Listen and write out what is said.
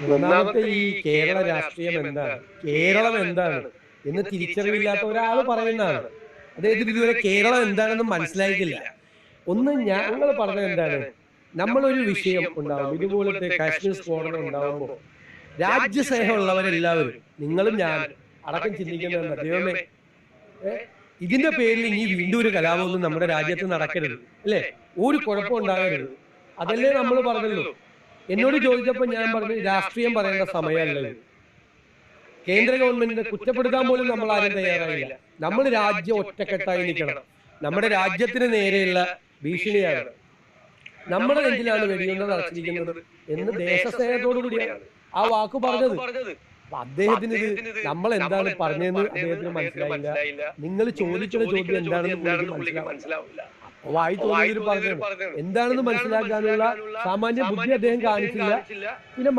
ഒന്നാമത്തെ ഈ കേരള രാഷ്ട്രീയം എന്താണ്, കേരളം എന്താണ് എന്ന് തിരിച്ചറിവില്ലാത്ത ഒരാൾ പറയുന്നതാണ്. അദ്ദേഹത്തിന് ഇതുവരെ കേരളം എന്താണെന്ന് മനസ്സിലായിട്ടില്ല. ഒന്ന് ഞങ്ങൾ പറഞ്ഞത് എന്താണ്, നമ്മളൊരു വിഷയം ഉണ്ടാവും, ഇതുപോലത്തെ കാശ്മീർ സ്ഫോടനം ഉണ്ടാവുമ്പോൾ രാജ്യസ്നേഹമുള്ളവരെല്ലാവരും, നിങ്ങളും ഞാൻ അടക്കം ചിന്തിക്കുന്നത്, ദൈവമേ ഇതിന്റെ പേരിൽ ഇനി വീണ്ടും ഒരു കലാപമൊന്നും നമ്മുടെ രാജ്യത്ത് നടക്കരുത്, അല്ലേ? ഒരു കുഴപ്പം ഉണ്ടാകരുത്. അതല്ലേ നമ്മൾ പറഞ്ഞല്ലോ. എന്നോട് ചോദിച്ചപ്പോൾ ഞാൻ പറഞ്ഞു, രാഷ്ട്രീയം പറയേണ്ട സമയമല്ല. കേന്ദ്ര ഗവൺമെന്റിനെ കുറ്റപ്പെടുത്താൻ പോലും നമ്മൾ ആരും തയ്യാറായില്ല. നമ്മൾ രാജ്യം ഒറ്റക്കെട്ടായി നിൽക്കണം. നമ്മുടെ രാജ്യത്തിന് നേരെയുള്ള ഭീഷണിയാണ്, നമ്മുടെ നെഞ്ചിലാണ് വെടിയുന്നത് അടച്ചിരിക്കുന്നത് എന്ന് ദേശസ്നേഹത്തോടു കൂടിയാണ് ആ വാക്ക് പറഞ്ഞത്. അപ്പൊ അദ്ദേഹത്തിന് ഇത് നമ്മൾ എന്താണ് പറഞ്ഞതെന്ന് അദ്ദേഹത്തിന് മനസ്സിലായില്ല. നിങ്ങൾ ചോദിക്കുന്ന ചോദ്യം എന്താണെന്ന് മനസ്സിലാവില്ല. വായി തോന്നിയത് പറഞ്ഞത് എന്താണെന്ന് മനസ്സിലാക്കാനുള്ള സാമാന്യ ബുദ്ധി അദ്ദേഹം കാണിച്ചില്ല. പിന്നെ